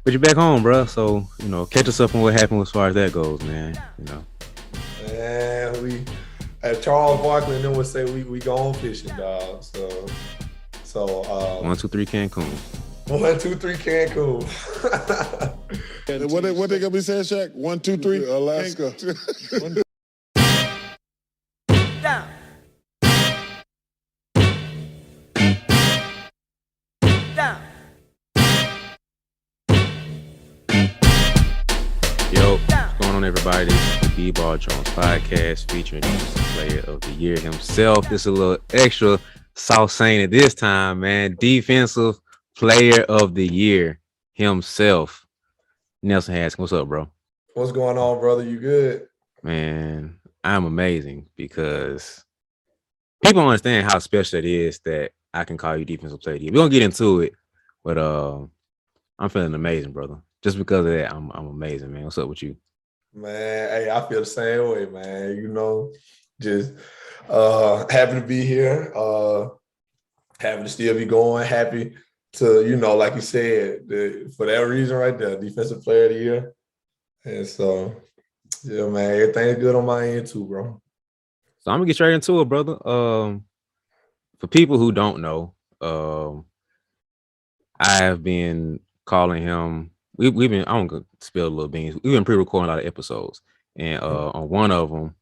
But you're back home, bro. So, catch us up on what happened as far as that goes, man. And as Charles Barkley and them would say, we gone fishing, dog. So 1, 2, 3 Cancun. 1, 2, 3 Cancun. What they gonna be saying, Shaq? 1, 2, 3 Alaska. Down. Down. Yo, what's going on, everybody? This is the BeBall Jones podcast featuring the player of the year himself. This is a little extra soft saying at this time, man. Defensive player of the year himself. Nelson Haskins, what's up, bro? What's going on, brother? You good? Man, I'm amazing because people don't understand how special it is that I can call you defensive player of the year. We're gonna get into it, but I'm feeling amazing, brother. Just because of that, I'm amazing, man. What's up with you? Man, hey, I feel the same way, man. Just happy to be here. Happy to still be going. Happy to, like you said, for that reason right there, defensive player of the year. And so, yeah, man, everything's good on my end too, bro. So I'm gonna get straight into it, brother. For people who don't know, I have been calling him. We've been. I'm gonna spill a little beans. We've been pre-recording a lot of episodes, and on one of them,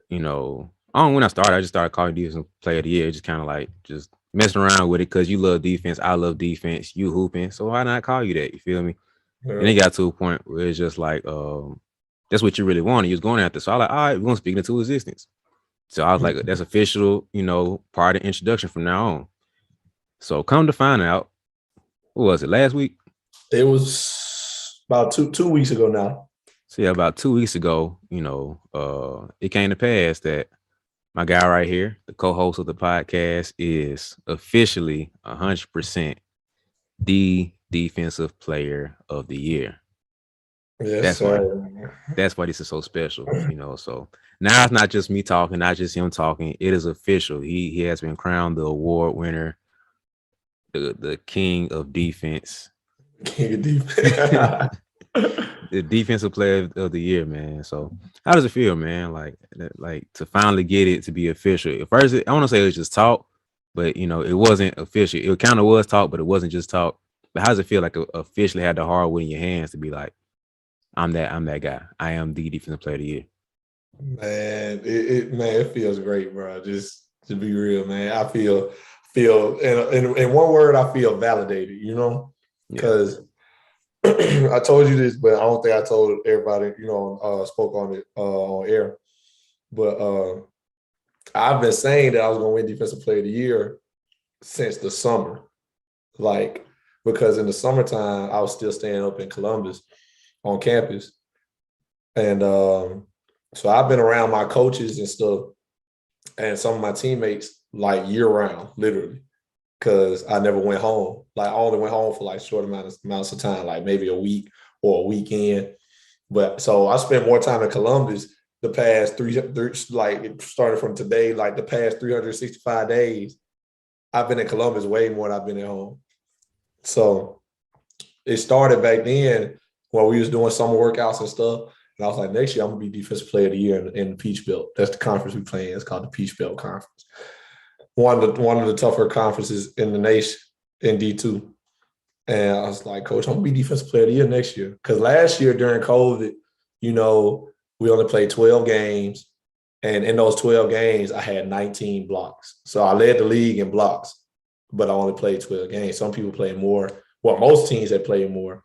when I started, I just started calling defensive player of the year, just kind of like just messing around with it because you love defense, I love defense, you hooping, so why not call you that? You feel me? Yeah. And it got to a point where it's just like, that's what you really wanted. You was going after. So I was like, all right, we're gonna speak into existence. So I was like, that's official, part of the introduction from now on. So come to find out, what was it, last week? It was about two weeks ago now. So yeah, about 2 weeks ago, it came to pass that my guy right here, the co-host of the podcast, is officially 100% the defensive player of the year. Yes, that's why this is so special, So now it's not just me talking, not just him talking. It is official. He has been crowned the award winner, the king of defense. King of defense. The defensive player of the year, man. So how does it feel, man? Like to finally get it to be official. At first, I want to say it was just talk, but it wasn't official. It kind of was talk, but it wasn't just talk. But how does it feel like officially had the hardwood in your hands to be like, I'm that guy. I am the defensive player of the year. Man, it feels great, bro. Just to be real, man. I feel in one word, I feel validated, because I told you this, but I don't think I told everybody, spoke on it on air. But I've been saying that I was going to win defensive player of the year since the summer. Because in the summertime, I was still staying up in Columbus on campus. And so I've been around my coaches and stuff and some of my teammates like year round, literally, because I never went home. Like I only went home for like short amounts of time, like maybe a week or a weekend. But so I spent more time in Columbus the past three like starting from today, like the past 365 days, I've been in Columbus way more than I've been at home. So it started back then when we was doing summer workouts and stuff. And I was like, next year I'm gonna be defensive player of the year in the Peach Belt. That's the conference we play in. It's called the Peach Belt Conference. One of the tougher conferences in the nation in D2. And I was like, Coach, I'm gonna be defensive player of the year next year. Because last year during COVID, we only played 12 games. And in those 12 games, I had 19 blocks. So I led the league in blocks, but I only played 12 games. Some people played more. Well, most teams had played more.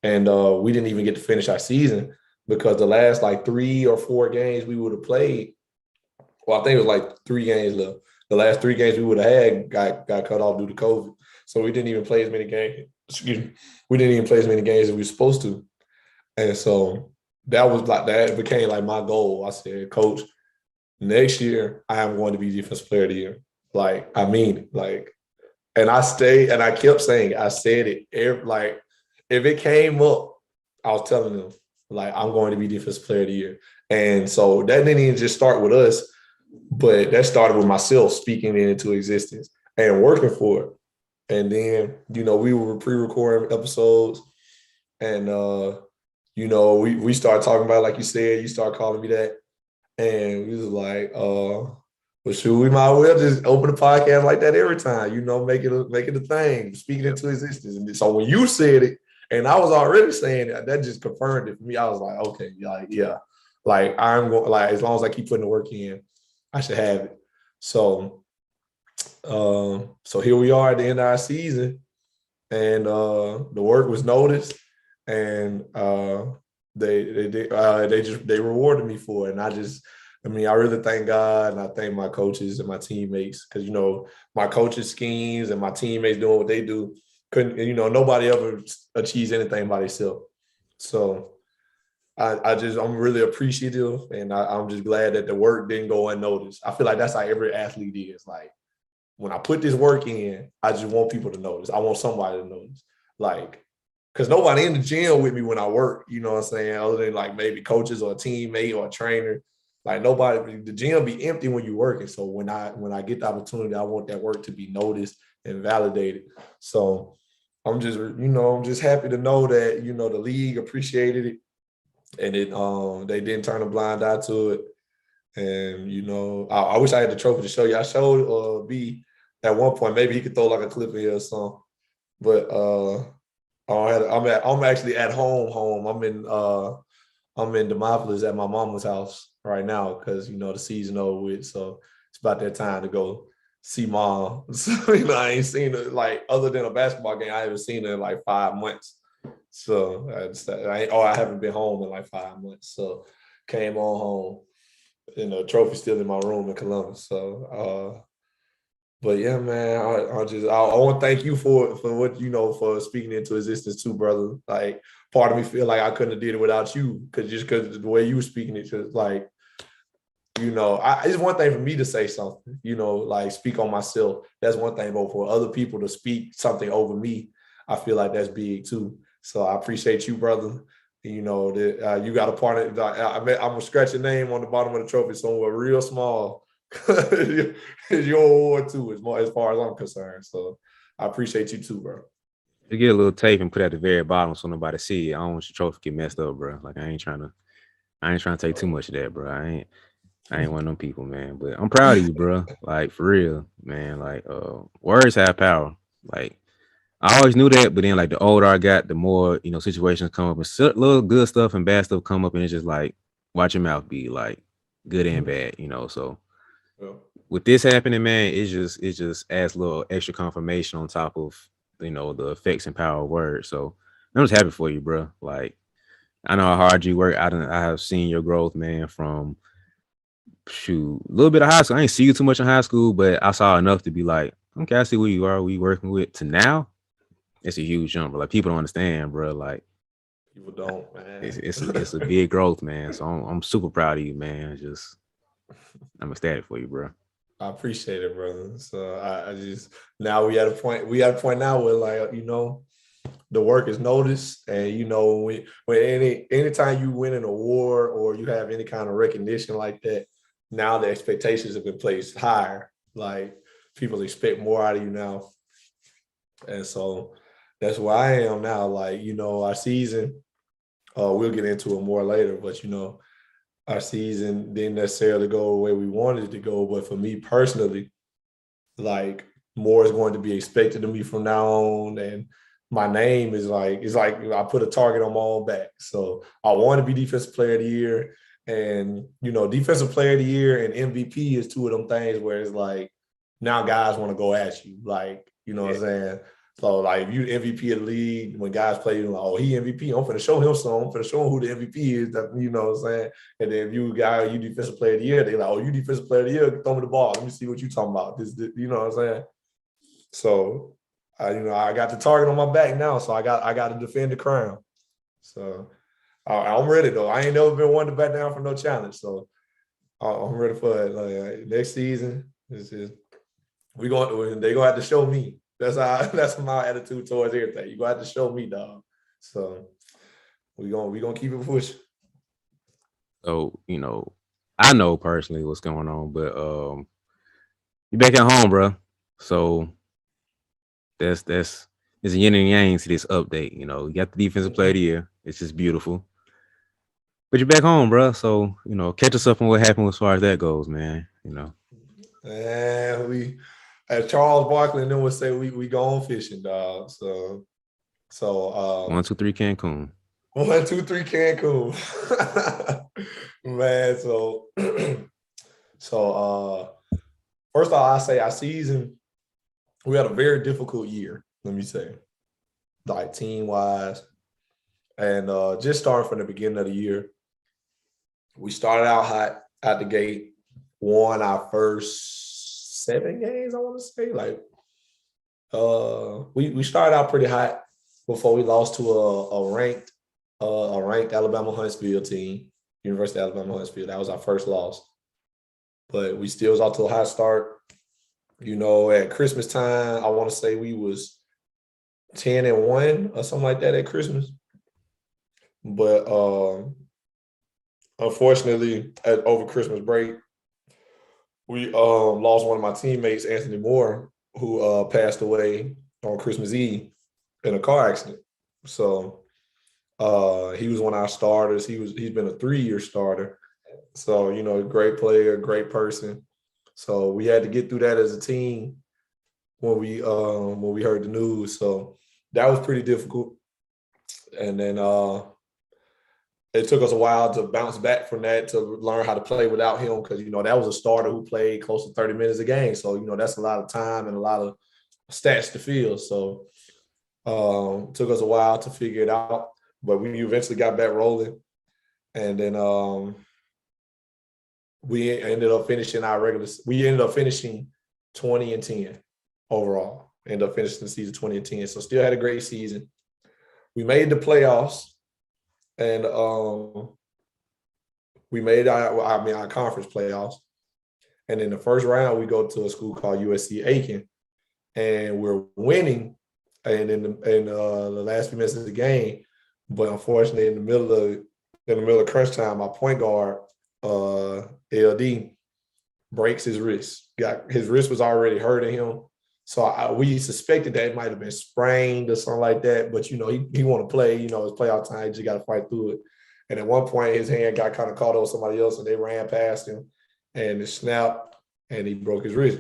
And we didn't even get to finish our season because the last like 3 or 4 games we would have played, well, I think it was like 3 games left. The last 3 games we would have had got cut off due to COVID. So we didn't even play as many games. We didn't even play as many games as we were supposed to. And so that became like my goal. I said, Coach, next year I am going to be defensive player of the year. Like, I mean it. And I stayed and I kept saying it. I said it if it came up, I was telling them, I'm going to be defensive player of the year. And so that didn't even just start with us, but that started with myself speaking it into existence and working for it. And then, we were pre-recording episodes And we started talking about, like you said, you start calling me that. And we was like, well, shoot, we might well just open the podcast like that every time, make it a thing, speaking into existence. And so when you said it, and I was already saying it, that just confirmed it for me. I was like, okay, like, yeah, like I'm going, like, as long as I keep putting the work in, I should have it. So, so here we are at the end of our season, and the work was noticed, and they rewarded me for it. And I really thank God, and I thank my coaches and my teammates, because my coaches' schemes and my teammates doing what they do couldn't. Nobody ever achieves anything by themselves. So I'm really appreciative, and I'm just glad that the work didn't go unnoticed. I feel like that's how every athlete is. Like, when I put this work in, I just want people to notice. I want somebody to notice. Like, because nobody in the gym with me when I work, you know what I'm saying, other than like maybe coaches or a teammate or a trainer. Like, nobody, the gym be empty when you're working. So when I get the opportunity, I want that work to be noticed and validated. So I'm just happy to know that, the league appreciated it, and they didn't turn a blind eye to it. And, I wish I had the trophy to show you. I showed B at one point. Maybe he could throw like a clip in here or something. But I'm actually at home. I'm in Demopolis at my mama's house right now, because the season over with. So it's about that time to go see mom. So, I ain't seen her, like, other than a basketball game. I haven't seen her in like 5 months. So I haven't been home in like 5 months. So came on home, and the trophy's still in my room in Columbus. So, but yeah, man, I want to thank you for what, for speaking into existence too, brother. Like, part of me feel like I couldn't have did it without you, because the way you were speaking it, just like, it's one thing for me to say something, like speak on myself. That's one thing, but for other people to speak something over me, I feel like that's big too. So I appreciate you, brother. You got a part of. I'm gonna scratch your name on the bottom of the trophy somewhere real small. It's your award too, as far as I'm concerned. So I appreciate you too, bro. You get a little tape and put at the very bottom so nobody see it. I don't want your trophy to get messed up, bro. Like, I ain't trying to take too much of that, bro. I ain't one of them people, man. But I'm proud of you, bro. Like, for real, man. Like, words have power. Like, I always knew that, but then, like, the older I got, the more, situations come up, and little good stuff and bad stuff come up, and it's just like, watch your mouth be like good and bad, So with this happening, man, it just adds a little extra confirmation on top of, the effects and power of words. So I'm just happy for you, bro. Like, I know how hard you work. I have seen your growth, man, from a little bit of high school. I ain't see you too much in high school, but I saw enough to be like, okay, I see where you are, we working with, to now. It's a huge jump, bro. Like, people don't understand, bro. Like, people don't, man. It's a big growth, man. So I'm super proud of you, man. I'm ecstatic for you, bro. I appreciate it, brother. So I just, now we at a point now where, like, the work is noticed, and when anytime you win an award or you have any kind of recognition like that, now the expectations have been placed higher. Like, people expect more out of you now, and so that's where I am now. Like, our season, we'll get into it more later, but our season didn't necessarily go where we wanted it to go. But for me personally, like, more is going to be expected of me from now on, and my name is like, it's like I put a target on my own back. So I want to be Defensive Player of the Year, and Defensive Player of the Year and MVP is two of them things where it's like, now guys want to go at you, like, what I'm saying. So, like, if you MVP of the league, when guys play, you're like, oh, he MVP, I'm finna show him something. I'm finna show him who the MVP is, that, what I'm saying. And then if you Defensive Player of the Year, they're like, oh, you Defensive Player of the Year, throw me the ball. Let me see what you talking about. This, you know what I'm saying? So, I got the target on my back now, so I got to defend the crown. So I'm ready though. I ain't never been one to back down for no challenge. So I'm ready for it. Like, next season, they're gonna have to show me. That's my attitude towards everything. You're gonna have to show me, dog. So we gonna keep it pushing. So, I know personally what's going on, but you back at home, bro. So that's There's a yin and yang to this update. You know, you got the defensive player of the year. It's just beautiful. But you're back home, bro. So, you know, catch us up on what happened as far as that goes, man. You know. And we, as Charles Barkley and then would say, we going fishing, dog. So 1, 2, 3 Cancun. 1, 2, 3 Cancun. Man, so first of all, I say our season, we had a very difficult year, let me say. Like team-wise. And just starting from the beginning of the year, we started out hot out the gate, won our first 7 games, I want to say. Like, we started out pretty hot before we lost to a ranked Alabama Huntsville team, University of Alabama Huntsville. That was our first loss. But we still was off to a hot start. You know, at Christmas time, I want to say we was 10-1 or something like that at Christmas. But unfortunately, over Christmas break, we lost one of my teammates, Anthony Moore, who passed away on Christmas Eve in a car accident. So he was one of our starters. He's been a 3-year starter. So, you know, great player, great person. So we had to get through that as a team when we heard the news. So that was pretty difficult. And then it took us a while to bounce back from that, to learn how to play without him, because, you know, that was a starter who played close to 30 minutes a game. So, you know, that's a lot of time and a lot of stats to fill. So it took us a while to figure it out, but we eventually got back rolling. And then we ended up finishing 20-10 overall. Ended up finishing the season 20-10. So still had a great season. We made the playoffs, and we made our conference playoffs. And in the first round, we go to a school called USC Aiken, and we're winning. And in the last few minutes of the game, but unfortunately, in the middle of crunch time, my point guard, LD, breaks his wrist. His wrist was already hurting him. So we suspected that it might have been sprained or something like that. But, you know, he want to play. You know, it's playoff time. He just got to fight through it. And at one point, his hand got kind of caught on somebody else, and they ran past him, and it snapped, and he broke his wrist.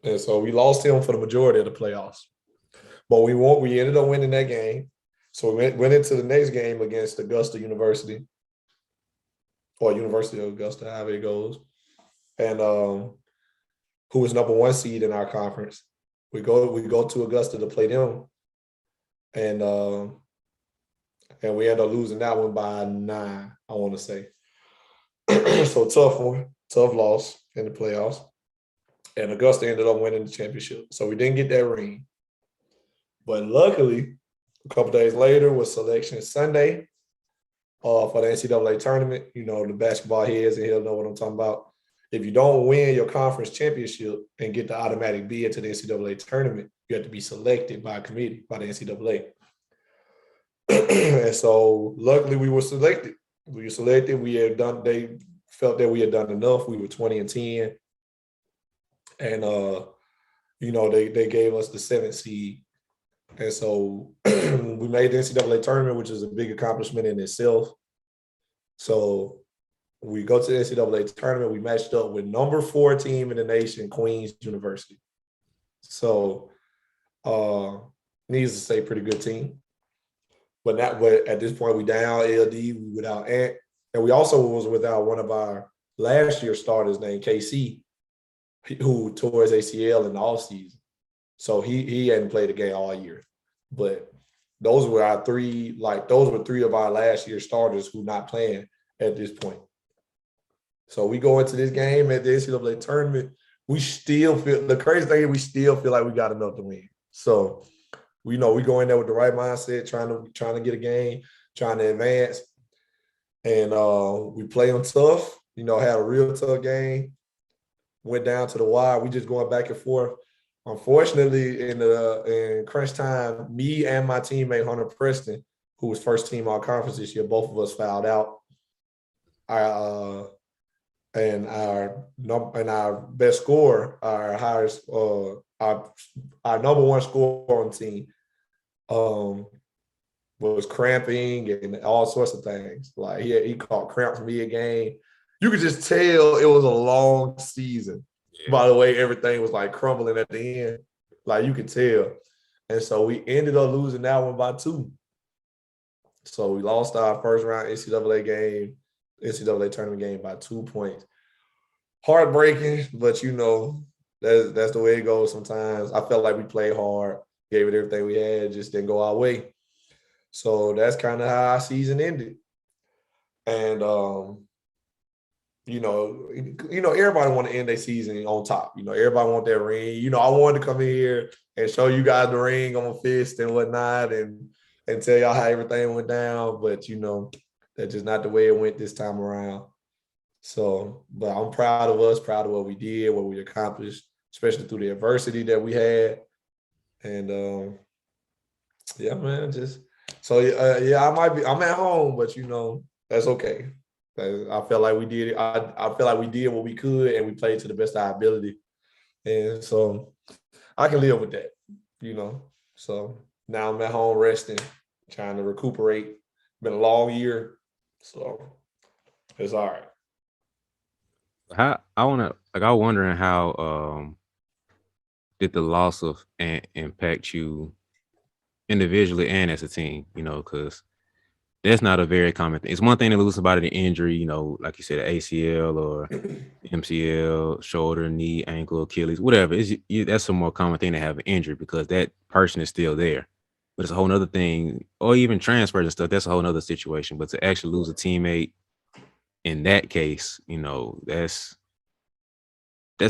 And so we lost him for the majority of the playoffs. But we ended up winning that game. So we went into the next game against Augusta University, or University of Augusta, however it goes. And who was number 1 seed in our conference. We go to Augusta to play them. And we end up losing that one by 9, I want to say. So tough loss in the playoffs. And Augusta ended up winning the championship. So we didn't get that ring. But luckily, a couple days later was Selection Sunday for the NCAA tournament. You know, the basketball heads, and he'll know what I'm talking about. If you don't win your conference championship and get the automatic bid to the NCAA tournament, you have to be selected by a committee, by the NCAA. And so luckily we were selected. They felt that we had done enough. We were 20-10. And, you know, they gave us the 7th seed. And so we made the NCAA tournament, which is a big accomplishment in itself. So we go to the NCAA tournament. We matched up with number 4 team in the nation, Queens University. So needless to say, pretty good team. But at this point, we down LD, we without Ant. And we also was without one of our last year starters named KC, who tore his ACL in the offseason. So he hadn't played a game all year. But those were 3 of our last year starters who not playing at this point. So we go into this game at the NCAA tournament. We still feel, the crazy thing is we still feel like we got enough to win. So we know we go in there with the right mindset, trying to get a game, trying to advance. And we play them tough, you know, had a real tough game. Went down to the wire. We just going back and forth. Unfortunately, in crunch time, me and my teammate Hunter Preston, who was first team all conference this year, both of us fouled out. Our best scorer, our our number one scorer on the team was cramping and all sorts of things. Like he caught cramps mid-game. You could just tell it was a long season. Yeah. By the way, everything was like crumbling at the end. Like you could tell. And so we ended up losing that one by 2. So we lost our first round NCAA tournament game by 2 points. Heartbreaking, but that's the way it goes sometimes. I felt like we played hard, gave it everything we had, just didn't go our way. So that's kind of how our season ended. And everybody want to end their season on top. Everybody want that ring. I wanted to come in here and show you guys the ring on my fist and whatnot and tell y'all how everything went down. But, that's just not the way it went this time around. So, but I'm proud of us, proud of what we did, what we accomplished, especially through the adversity that we had. And, yeah, man, I'm at home, but, that's okay. I felt like we did it. I feel like we did what we could and we played to the best of our ability. And so I can live with that, So now I'm at home resting, trying to recuperate. Been a long year, so it's all right. I was wondering how did the loss of Ant impact you individually and as a team, because that's not a very common thing. It's one thing to lose somebody to injury, like you said, ACL or MCL, shoulder, knee, ankle, Achilles, whatever. That's a more common thing to have an injury because that person is still there. But it's a whole nother thing, or even transfers and stuff. That's a whole nother situation. But to actually lose a teammate in that case, that's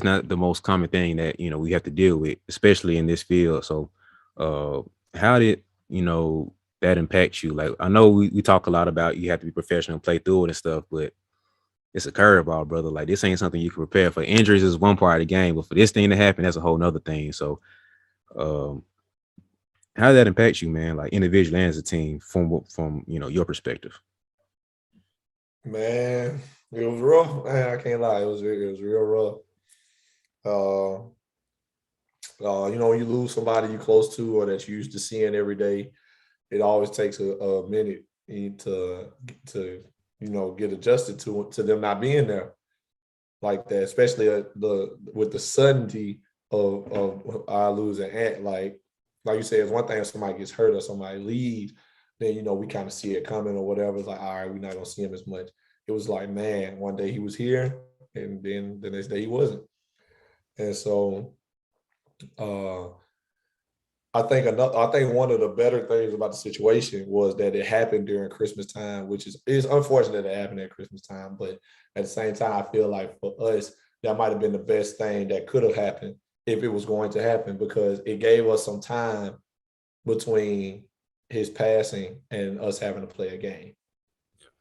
not the most common thing that, we have to deal with, especially in this field. So how did, that impact you? Like, I know we talk a lot about you have to be professional and play through it and stuff, but it's a curveball, brother. Like, this ain't something you can prepare for. Injuries is one part of the game, but for this thing to happen, that's a whole nother thing. So how did that impact you, man? Like individually and as a team from your perspective? Man, it was rough. Man, I can't lie. It was real rough. When you lose somebody you close to or that you used to seeing every day, it always takes a minute to get adjusted to them not being there like that, especially with the suddenty of our losing Ant. Like you said, it's one thing if somebody gets hurt or somebody leaves, then we kind of see it coming or whatever. It's like, all right, we're not gonna see him as much. It was like, man, one day he was here, and then the next day he wasn't. And so, I think one of the better things about the situation was that it happened during Christmas time, which is unfortunate that it happened at Christmas time. But at the same time, I feel like for us, that might have been the best thing that could have happened if it was going to happen, because it gave us some time between his passing and us having to play a game.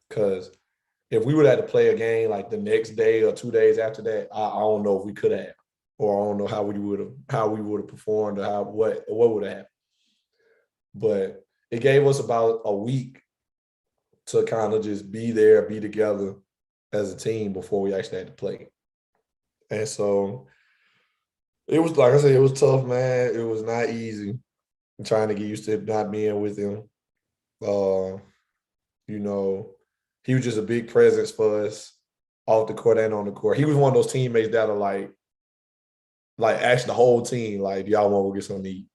Because if we would have to play a game like the next day or 2 days after that, I don't know if we could have, or I don't know how we would have performed or what would have happened. But it gave us about a week to kind of just be there, be together as a team before we actually had to play. And so it was, like I said, it was tough, man. It was not easy trying to get used to not being with him. He was just a big presence for us off the court and on the court. He was one of those teammates that are like ask the whole team, like, do y'all want to go get something to eat?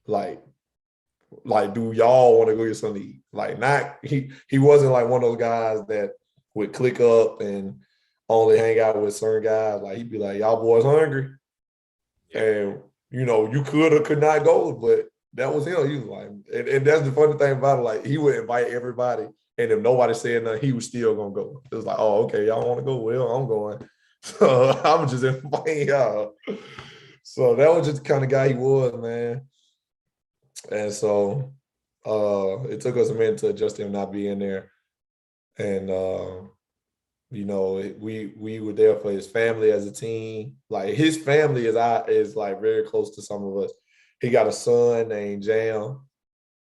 Like, do y'all want to go get something to eat? Like, not he wasn't like one of those guys that would click up and only hang out with certain guys. Like, he'd be like, y'all boys hungry? And, you could or could not go, but that was him. He was like, and that's the funny thing about it. Like, he would invite everybody, and if nobody said nothing, he was still going to go. It was like, oh, okay, y'all want to go? Well, I'm going. So I'm just inviting y'all. So that was just the kind of guy he was, man. And so it took us a minute to adjust him not being there. And, we were there for his family as a team. Like, his family is like very close to some of us. He got a son named Jam,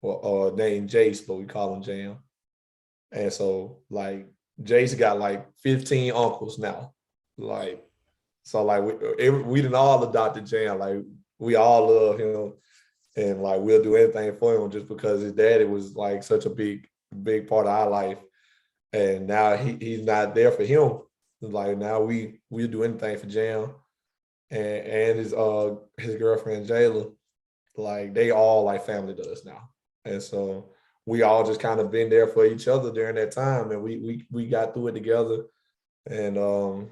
or named Jace, but we call him Jam. And so, like, Jace got like 15 uncles now. Like, so like we didn't all adopted Jam. Like, we all love him, and like we'll do anything for him just because his daddy was like such a big part of our life. And now he's not there for him. Like now we'll do anything for Jam and his girlfriend Jayla. Like they all like family to us now. And so we all just kind of been there for each other during that time, and we got through it together, and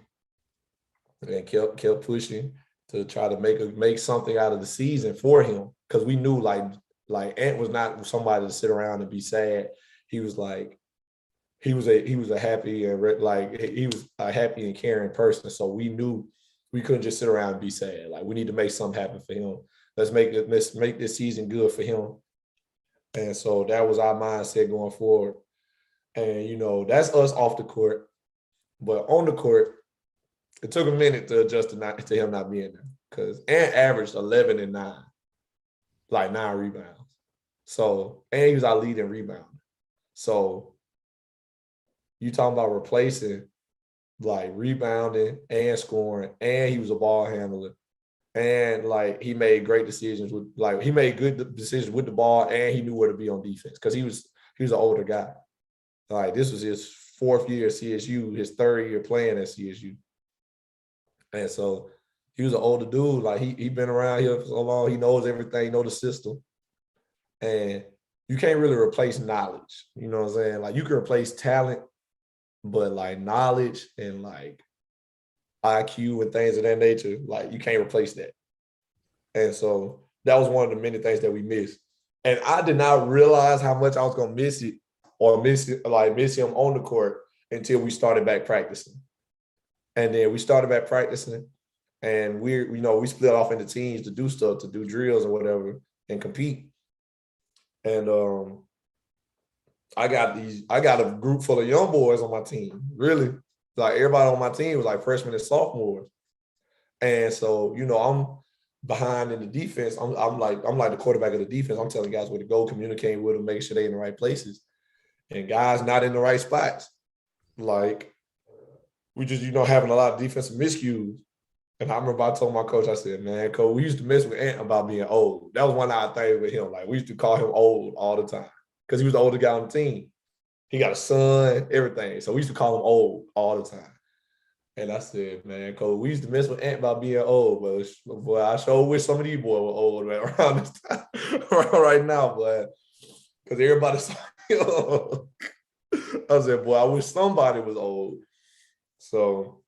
kept pushing to try to make something out of the season for him, because we knew like Ant was not somebody to sit around and be sad. He was like he was a happy and he was a happy and caring person. So we knew we couldn't just sit around and be sad. Like we need to make something happen for him. Let's make this season good for him. And so that was our mindset going forward. And you know, that's us off the court. But on the court, it took a minute to adjust to him not being there, because Ant averaged 11 and 9, like 9 rebounds. So, and he was our leading rebounder. So you talking about replacing like rebounding and scoring, and he was a ball handler, and like he made great decisions he made good decisions with the ball, and he knew where to be on defense because he was an older guy. Like this was his 4th year at CSU, his 3rd year playing at CSU. And so he was an older dude. Like he been around here for so long, he knows everything, he knows the system. And you can't really replace knowledge. You know what I'm saying? Like you can replace talent, but like knowledge and like IQ and things of that nature, like you can't replace that. And so that was one of the many things that we missed. And I did not realize how much I was gonna miss him on the court until we started back practicing. And then we started back practicing, and we split off into teams to do stuff, to do drills or whatever, and compete. And I got a group full of young boys on my team. Really, like everybody on my team was like freshmen and sophomores. And so, you know, I'm behind in the defense. I'm like the quarterback of the defense. I'm telling guys where to go, communicating with them, making sure they're in the right places. And guys not in the right spots. Like we just, having a lot of defensive miscues. And I remember I told my coach, I said, man, coach, we used to mess with Ant about being old. That was one of our things with him. Like we used to call him old all the time because he was the older guy on the team. He got a son, everything. So we used to call him old all the time. And I said, man, coach, we used to mess with Ant about being old, but boy, I sure wish some of these boys were old, man, around this time, right now, boy. Because everybody's I said, boy, I wish somebody was old. So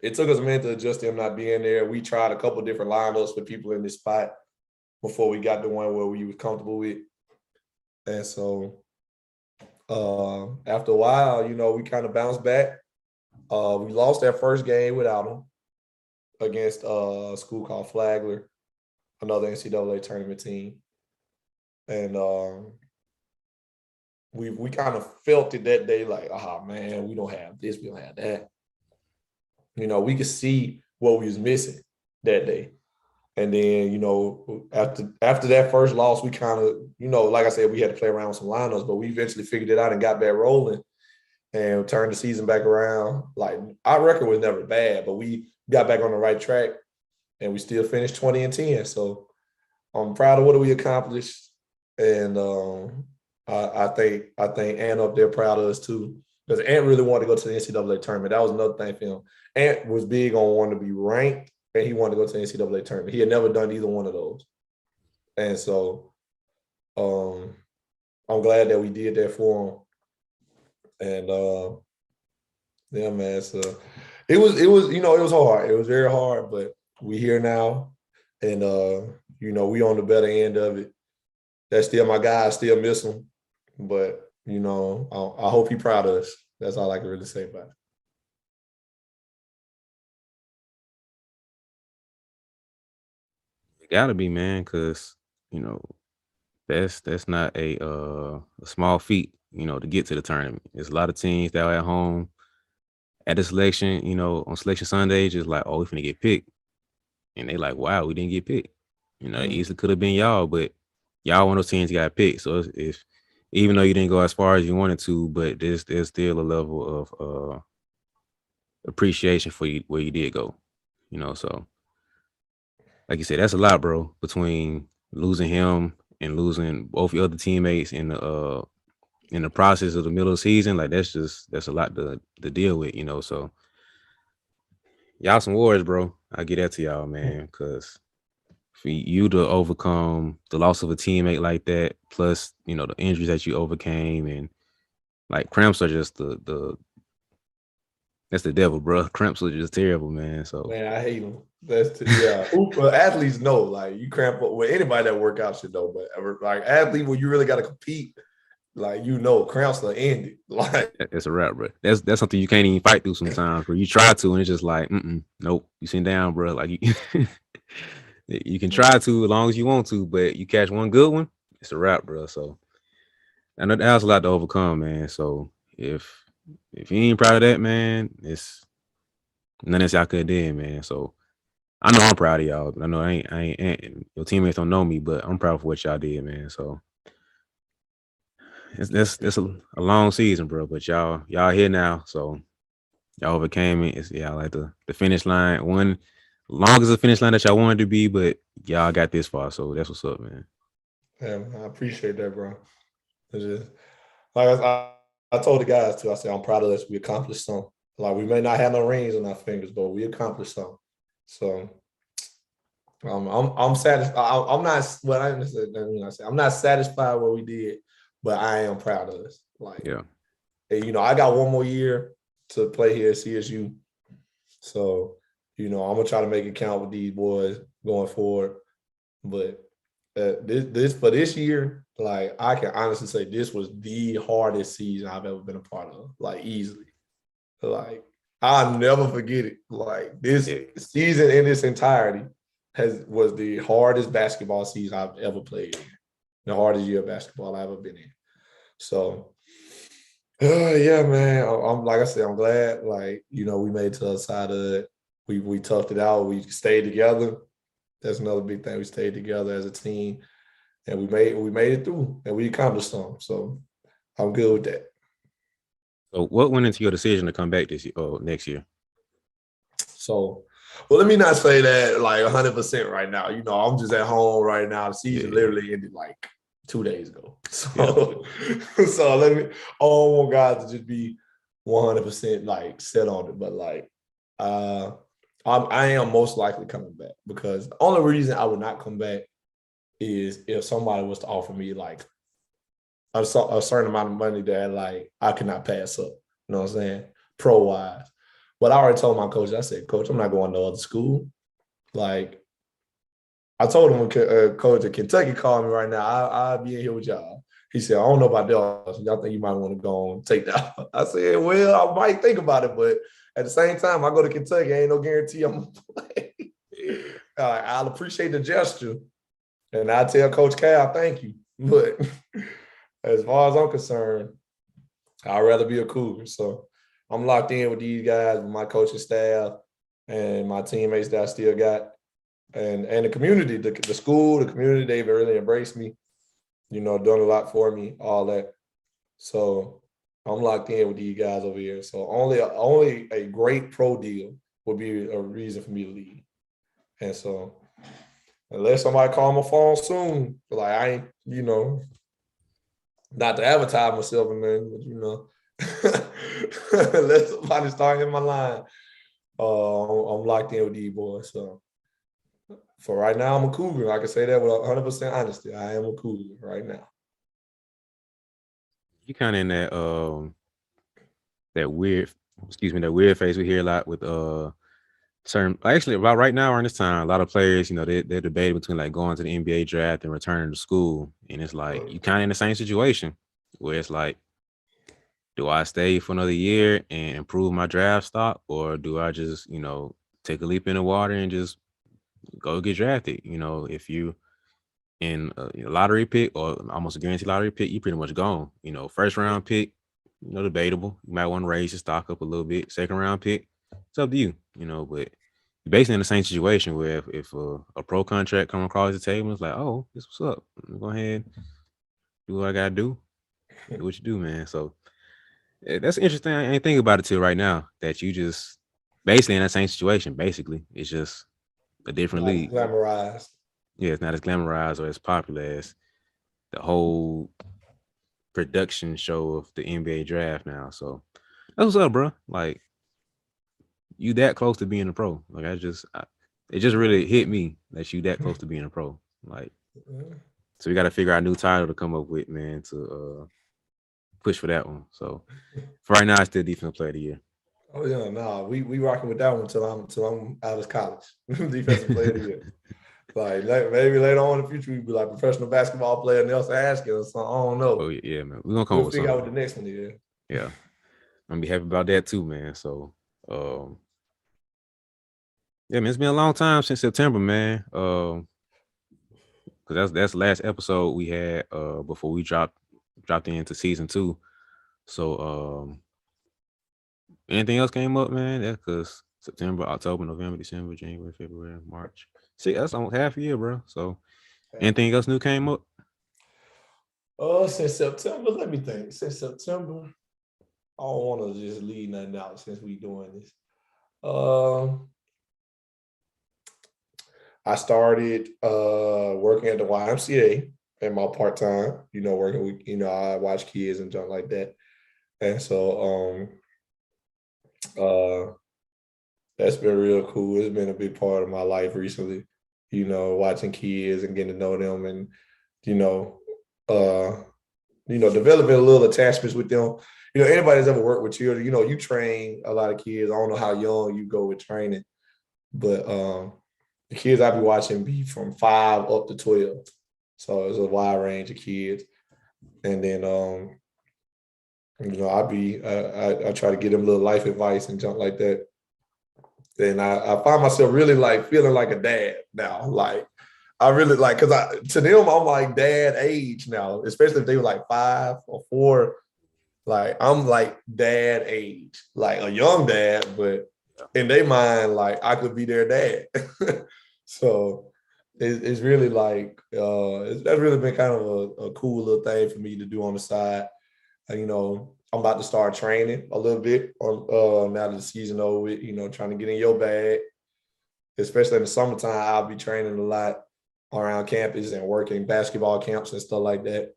it took us a minute to adjust to him not being there. We tried a couple of different lineups for people in this spot before we got the one where we was comfortable with. And so after a while, we kind of bounced back. We lost that first game without him against a school called Flagler, another NCAA tournament team. And we kind of felt it that day, like, man, we don't have this, we don't have that. We could see what we was missing that day. And then, after that first loss, we kind of, like I said, we had to play around with some lineups, but we eventually figured it out and got back rolling and turned the season back around. Like our record was never bad, but we got back on the right track and we still finished 20-10. So I'm proud of what we accomplished. And I think Ant up there proud of us too, because Ant really wanted to go to the NCAA tournament. That was another thing for him. Ant was big on wanting to be ranked, and he wanted to go to the NCAA tournament. He had never done either one of those. And so I'm glad that we did that for him. And yeah, man, so it was hard. It was very hard, but we here now, and we on the better end of it. That's still my guy. I still miss him, but I hope he's proud of us. That's all I can really say about it. It gotta be, man, because that's not a small feat, to get to the tournament. There's a lot of teams that are at home at the selection, on selection Sunday, just like, oh, we finna get picked. And they like, wow, we didn't get picked. It easily could have been y'all, but y'all one of those teams got picked. So if even though you didn't go as far as you wanted to, but there's still a level of appreciation for you where you did go. So like you said, that's a lot, bro. Between losing him and losing both your other teammates in the process of the middle of the season, like that's a lot to deal with, you know. So y'all some warriors, bro. I get that to y'all, man, because for you to overcome the loss of a teammate like that, plus you know the injuries that you overcame, and like cramps are just that's the devil, bro. Cramps are just terrible, man. So Man, I hate them. Well, athletes know, like you cramp up. Well, anybody that work out should know, but like athlete, when you really got to compete, like you know, cramps will end it. Like that's a wrap, bro. That's something you can't even fight through sometimes, bro. You try to, and it's just like, nope. You sit down, bro. Like you can try to as long as you want to, but you catch one good one, it's a wrap, bro. So I know that's a lot to overcome, man. So if you ain't proud of that, man, it's none of this y'all could have did, man. So I know I'm proud of y'all. But I know I ain't your teammates don't know me, but I'm proud of what y'all did, man. So it's a long season, bro. But y'all here now, so y'all overcame it. It's y'all like the finish line. One long as the finish line that y'all wanted to be, but y'all got this far. So that's what's up, man. Yeah, I appreciate that, bro. It's just, like I told the guys too. I said I'm proud of us. We accomplished something. Like we may not have no rings on our fingers, but we accomplished something. So I'm satisfied. I'm not. Well, I'm not satisfied with what we did, but I am proud of us. Like, Yeah. and, you know, I got one more year to play here at CSU, so you know I'm gonna try to make it count with these boys going forward. But this year, like I can honestly say this was the hardest season I've ever been a part of, like easily. Like I'll never forget it. Like this season in its entirety was the hardest basketball season I've ever played in. The hardest year of basketball I've ever been in. So yeah, man. I'm like I said, I'm glad. Like, you know, we made it to the other side of it. We toughed it out. We stayed together. That's another big thing. We stayed together as a team, and we made it through, and we accomplished something. So I'm good with that. So what went into your decision to come back this year or next year? So, well, let me not say that like 100% right now. You know, I'm just at home right now. The season literally ended like 2 days ago. So, so let me. I don't want guys to just be 100% like set on it, but like, I am most likely coming back because the only reason I would not come back is if somebody was to offer me like a certain amount of money that like I cannot pass up. You know what I'm saying? Pro wise. But I already told my coach, I said, Coach, I'm not going to other school. Like, I told him when Coach at Kentucky called me right now, I'll be in here with y'all. He said, I don't know about that. Y'all think you might want to go and take that. I said, well, I might think about it, but at the same time, I go to Kentucky, ain't no guarantee I'm going to play. I'll appreciate the gesture. And I tell Coach Cal, thank you. But as far as I'm concerned, I'd rather be a Cougar. So I'm locked in with these guys, with my coaching staff and my teammates that I still got. And the community, the school, the community, they've really embraced me, you know, done a lot for me, all that. So I'm locked in with these guys over here. So only a great pro deal would be a reason for me to leave. And so unless somebody call my phone soon, like I ain't, you know, not to advertise myself and then, but you know, unless somebody start in my line, I'm locked in with these boys. So for right now, I'm a Cougar. I can say that with 100% honesty. I am a Cougar right now. You kind of in that weird phase we hear a lot with certain, actually about right now around this time, a lot of players, you know, they're debating between like going to the NBA draft and returning to school. And it's like you kind of in the same situation where it's like, do I stay for another year and improve my draft stock, or do I just, you know, take a leap in the water and just go get drafted? You know, if you in a lottery pick or almost a guaranteed lottery pick, you pretty much gone. You know, first round pick, you know, debatable. You might want to raise your stock up a little bit. Second round pick, it's up to you, you know, but you're basically in the same situation where if a pro contract come across the table, it's like, oh, this what's up. Go ahead, do what I gotta do. Do what you do, man. So that's interesting. I ain't thinking about it till right now that you just basically in that same situation. Basically, it's just a different Not league. glamorized. Yeah, it's not as glamorized or as popular as the whole production show of the NBA draft now. So that's what's up, bro. Like, you that close to being a pro. Like, it just really hit me that you that close to being a pro. Like, so we got to figure out a new title to come up with, man, to push for that one. So for right now, it's still defensive player of the year. Oh yeah, no, we rocking with that one until I'm out of college. Defensive player of the year. Like maybe later on in the future we'd be like professional basketball player Nelson Haskins or something. I don't know. Oh yeah, man. We're gonna come We'll with figure something. out what the next one is. Yeah. I'm gonna be happy about that too, man. So yeah, man, it's been a long time since September, man. Because that's the last episode we had before we dropped into season 2. So anything else came up, man? That's because September, October, November, December, January, February, March. See, that's almost half a year, bro. So anything else new came up? Since September, let me think. Since September, I don't want to just leave nothing out since we doing this. I started working at the YMCA in my part-time, working with, I watch kids and junk like that. And so that's been real cool. It's been a big part of my life recently, watching kids and getting to know them and, developing a little attachments with them. Anybody that's ever worked with children, you train a lot of kids. I don't know how young you go with training, but the kids I be watching be from 5 up to 12. So it's a wide range of kids. And then, I try to give them a little life advice and junk like that. Then I find myself really like feeling like a dad now. Like I really like, cause to them, I'm like dad age now, especially if they were like 5 or 4. Like I'm like dad age, like a young dad, but in their mind, like I could be their dad. So it's really like that's really been kind of a cool little thing for me to do on the side. I'm about to start training a little bit on now that the season over with, trying to get in your bag. Especially in the summertime, I'll be training a lot around campus and working basketball camps and stuff like that.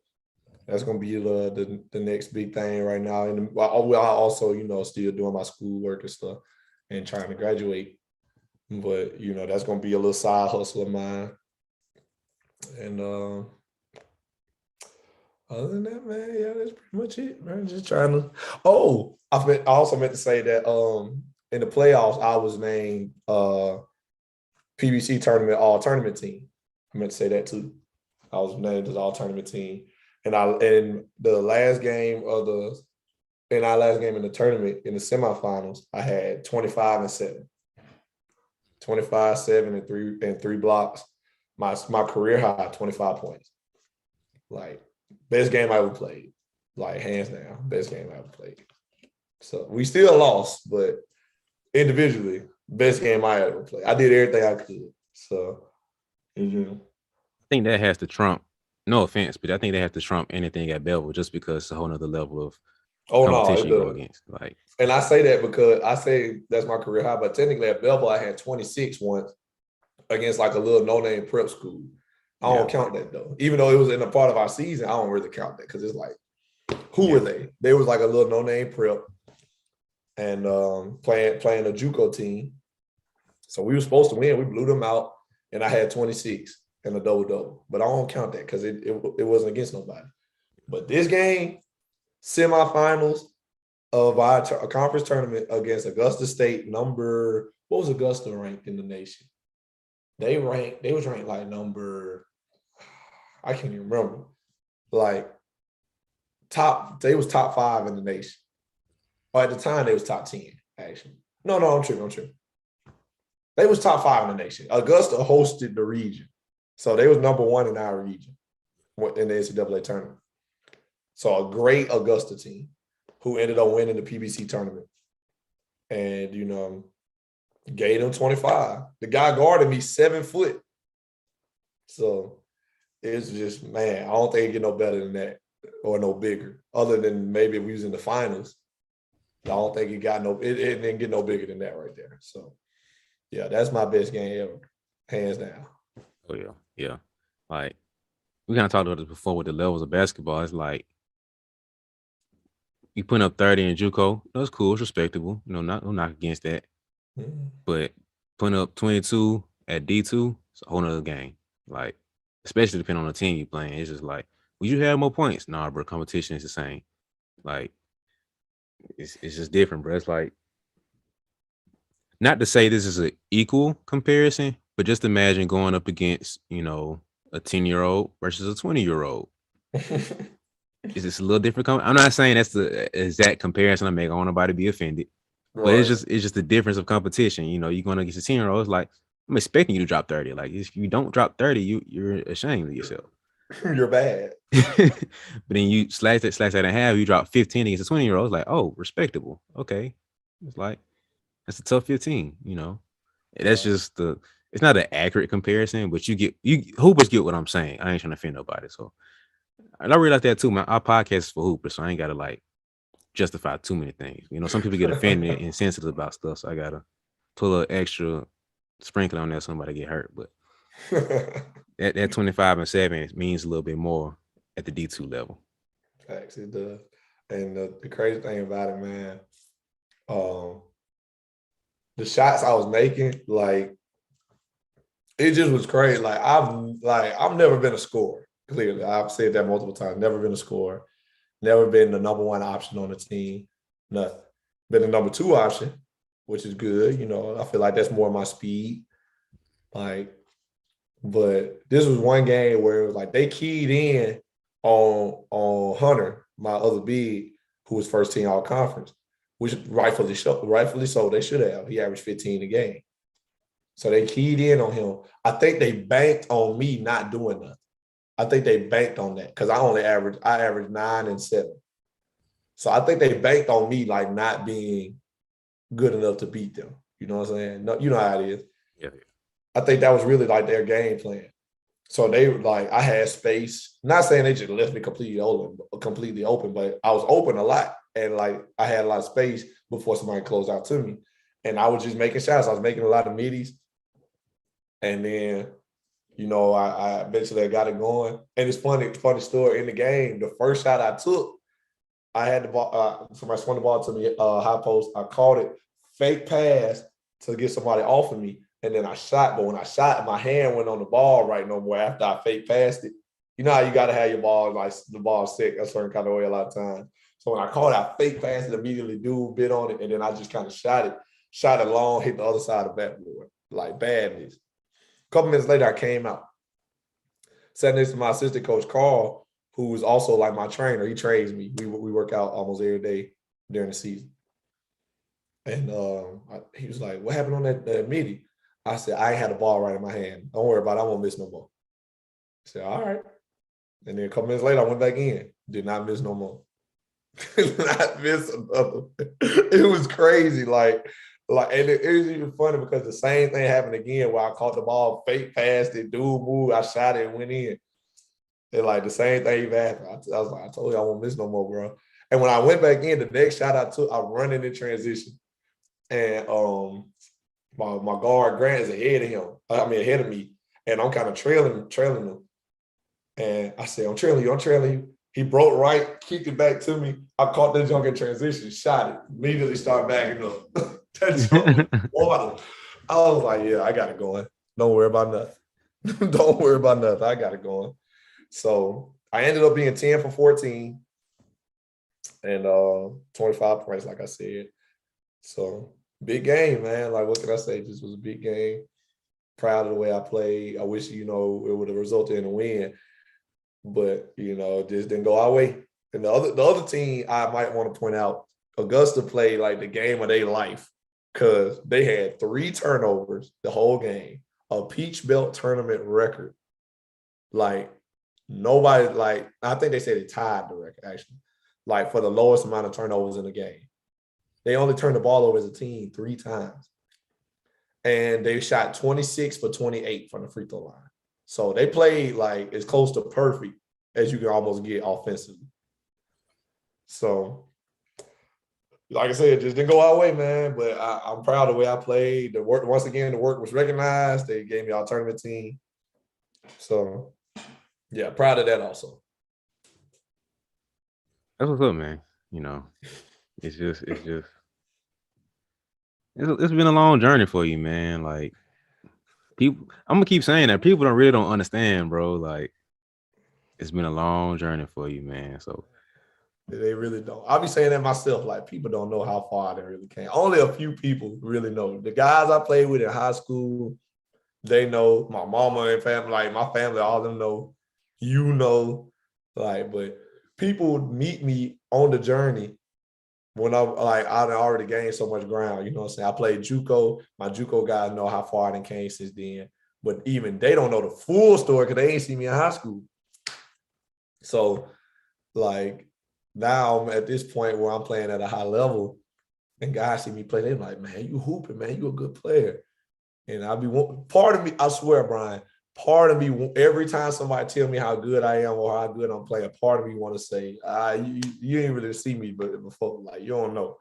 That's gonna be the next big thing right now. And I also, still doing my schoolwork and stuff and trying to graduate. But that's gonna be a little side hustle of mine. And other than that, man, yeah, that's pretty much it, man. Just trying to. Oh, I also meant to say that in the playoffs, I was named PBC tournament all tournament team. I meant to say that too. I was named as all tournament team, and in the last game in our last game in the tournament in the semifinals, I had 25-7. 25-7 and three blocks. My career high, 25 points. Like best game I ever played. Like hands down, best game I ever played. So we still lost, but individually, best game I ever played. I did everything I could. So I think that has to trump. No offense, but I think they have to trump anything at Bevel just because it's a whole nother level of competition you go against. Like, and I say that because I say that's my career high, but technically at Bevel I had 26 once against like a little no-name prep school. I don't count that though. Even though it was in a part of our season, I don't really count that because it's like, who were they? They was like a little no-name prep and playing a JUCO team. So we were supposed to win. We blew them out, and I had 26 and a double-double. But I don't count that because it wasn't against nobody. But this game, semifinals of our conference tournament against Augusta State, what was Augusta ranked in the nation? They was ranked like number, I can't even remember. Like they was top 5 in the nation. Or at the time they was top 10, actually. No, I'm tripping. They was top 5 in the nation. Augusta hosted the region. So they was number 1 in our region in the NCAA tournament. So a great Augusta team who ended up winning the PBC tournament. And, gave them 25. The guy guarded me 7 foot. So it's just, man, I don't think it get no better than that or no bigger. Other than maybe if we was in the finals. I don't think it didn't get no bigger than that right there. So, yeah, that's my best game ever. hands down. Oh yeah, yeah. Like we kind of talked about this before with the levels of basketball. It's like you putting up 30 in JUCO, that's cool, it's respectable. No knock against that. But putting up 22 at D2, it's a whole nother game. Like, especially depending on the team you're playing, it's just like, would you have more points? Nah, bro, competition is the same. Like, it's just different, bro. It's like, not to say this is an equal comparison, but just imagine going up against, a 10-year-old versus a 20-year-old. Is this a little different? I'm not saying that's the exact comparison I make. I don't want nobody to be offended. Right. But it's just the difference of competition. You're going against a 10-year-old. It's like, I'm expecting you to drop 30. Like, if you don't drop 30, you're ashamed of yourself. You're bad. But then you slash that in half, you drop 15 against a 20-year-old. It's like, oh, respectable. Okay. It's like, that's a tough 15, That's just it's not an accurate comparison, but hoopers get what I'm saying. I ain't trying to offend nobody. So, and I realize that too. Our podcast is for hoopers, so I ain't got to like justify too many things. Some people get offended and sensitive about stuff, so I got to put an extra sprinkle on there so somebody get hurt. But that 25 and 7 means a little bit more at the D2 level. Facts, it does. And the crazy thing about it, man, the shots I was making, like, it just was crazy. Like I've never been a scorer. Clearly, I've said that multiple times. Never been a scorer. Never been the number one option on the team. Nothing. Been the number two option, which is good. I feel like that's more my speed. Like, but this was one game where it was like they keyed in on Hunter, my other big, who was first team all conference, which rightfully so. They should have. He averaged 15 a game. So they keyed in on him. I think they banked on me not doing nothing. I think they banked on that because I averaged 9 and 7. So I think they banked on me like not being good enough to beat them. You know what I'm saying? No, you know how it is. Yeah. I think that was really like their game plan. So they like, I had space. Not saying they just left me completely open, but I was open a lot. And like I had a lot of space before somebody closed out to me. And I was just making shots. I was making a lot of middies. And then, I eventually got it going. And it's funny story in the game. The first shot I took, I had the ball. Somebody swung the ball to me, high post. I caught it, fake pass to get somebody off of me. And then I shot. But when I shot, my hand went on the ball right no more after I fake passed it. You know how you got to have your ball, like the ball sick a certain kind of way a lot of times. So when I caught it, I fake passed it immediately, dude bit on it. And then I just kind of shot it long, hit the other side of the backboard, like badness. A couple minutes later, I came out. Sat next to my assistant coach, Carl, who was also like my trainer. He trains me. We work out almost every day during the season. And he was like, what happened on that meeting? I said, I ain't had the ball right in my hand. Don't worry about it. I won't miss no more. I said, all right. And then a couple minutes later, I went back in. Did not miss no more. Did not miss another. It was crazy. And it was even funny because the same thing happened again where I caught the ball, fake passed it, dude moved, I shot it and went in. And like the same thing even happened. I was like, I told you I won't miss no more, bro. And when I went back in, the next shot I took, I run in transition. And my guard Grant is ahead of me. And I'm kind of trailing him. And I said, I'm trailing you. He broke right, kicked it back to me. I caught that junk in transition, shot it, immediately started backing up. I was like, yeah, I got it going. Don't worry about nothing. Don't worry about nothing. I got it going. So I ended up being 10 for 14 and 25 points, like I said. So big game, man. Like, what can I say? This was a big game. Proud of the way I played. I wish, it would have resulted in a win. But, it just didn't go our way. And the other team I might want to point out, Augusta played like the game of their life. Because they had 3 turnovers the whole game, a Peach Belt tournament record. Like, nobody, I think they said they tied the record, actually, for the lowest amount of turnovers in the game. They only turned the ball over as a team 3 times. And they shot 26 for 28 from the free throw line. So they played, as close to perfect as you can almost get offensively. So like I said, it just didn't go our way, man. But I'm proud of the way I played. The work, once again, the work was recognized. They gave me our tournament team. So, yeah, proud of that also. That's what's up, man. You know, it's been a long journey for you, man. Like people, I'm gonna keep saying that people don't understand, bro. Like it's been a long journey for you, man. So they really don't. I'll be saying that myself. Like people don't know how far they really came. Only a few people really know. The guys I played with in high school, they know. My mama and family, like my family, all of them know. You know, like, but people meet me on the journey when I already gained so much ground. You know what I'm saying? I played JUCO. My JUCO guys know how far I done came since then. But even they don't know the full story because they ain't seen me in high school. So, like, now I'm at this point where I'm playing at a high level and guys see me play. They're like, man, you hooping, man. You a good player. And I'll be part of me, I swear, Brian, part of me, every time somebody tell me how good I am or how good I'm playing, part of me want to say, you ain't really see me before. Like, you don't know.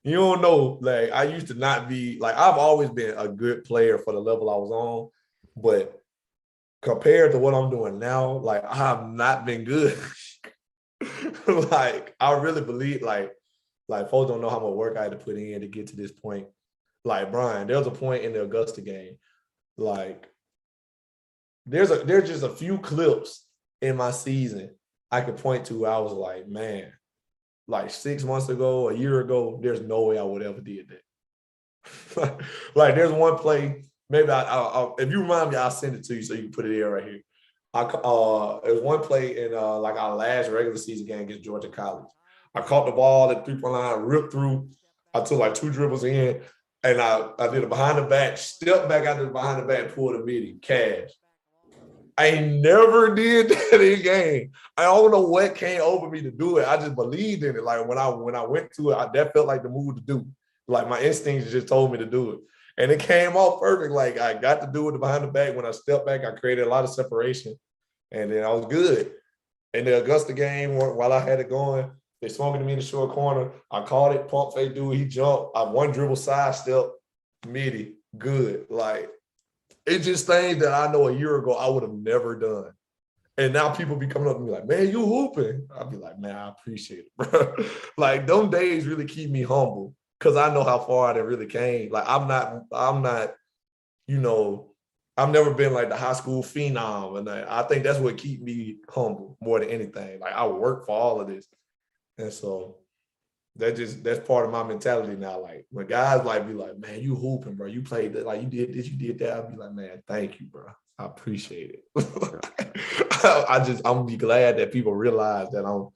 You don't know. Like, I used to not be, like, I've always been a good player for the level I was on. But compared to what I'm doing now, like, I have not been good. Like, I really believe, like folks don't know how much work I had to put in to get to this point. Like, Brian, there was a point in the Augusta game, like, there's just a few clips in my season I could point to. I was like, man, like 6 months ago, a year ago, there's no way I would ever did that. Like, there's one play, maybe I'll if you remind me, I'll send it to you so you can put it in right here. There was one play in like our last regular season game against Georgia College. I caught the ball at the 3-point line, ripped through. I took like 2 dribbles in, and I did a behind the back, stepped back out to the behind the back, pulled a midi, cash. I never did that in game. I don't know what came over me to do it. I just believed in it. Like when I went to it, that felt like the move to do. Like my instincts just told me to do it. And it came off perfect. Like I got to do it behind the back. When I stepped back, I created a lot of separation. And then I was good. In the Augusta game, while I had it going, they swung it to me in the short corner. I caught it, pump fake dude, he jumped. I one dribble sidestep, midi, good. Like, it's just things that I know a year ago I would have never done. And now people be coming up to me like, man, you hooping. I'll be like, man, I appreciate it, bro. Like, them days really keep me humble because I know how far I really came. Like, I'm not, you know, I've never been like the high school phenom. And I think that's what keep me humble more than anything. Like, I work for all of this. And so that's part of my mentality now. Like when guys like be like, man, you hooping, bro. You played that, like you did this, you did that. I'll be like, man, thank you, bro. I appreciate it. I'm be glad that people realize that I'm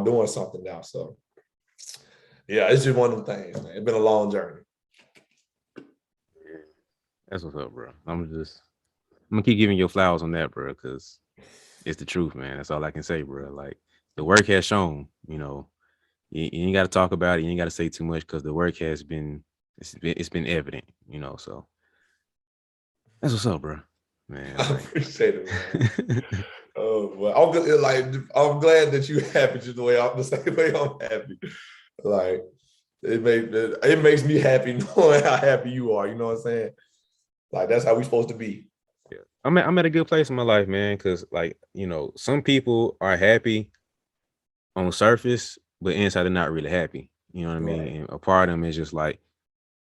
doing something now. So yeah, it's just one of the things, man. It's been a long journey. that's what's up, bro. I'm gonna keep giving you flowers on that, bro, because it's the truth, man. That's all I can say, bro. Like the work has shown, you know. You ain't got to talk about it. You ain't got to say too much because the work has been it's been evident, you know. So that's what's up, bro. Man, I appreciate it, man. Oh, well, I'm glad that you happy just the same way I'm happy. Like it makes me happy knowing how happy you are. You know what I'm saying? Like that's how we supposed to be. Yeah, I'm at a good place in my life, man. Because like you know, some people are happy on the surface, but inside they're not really happy. You know what I mean? And a part of them is just like,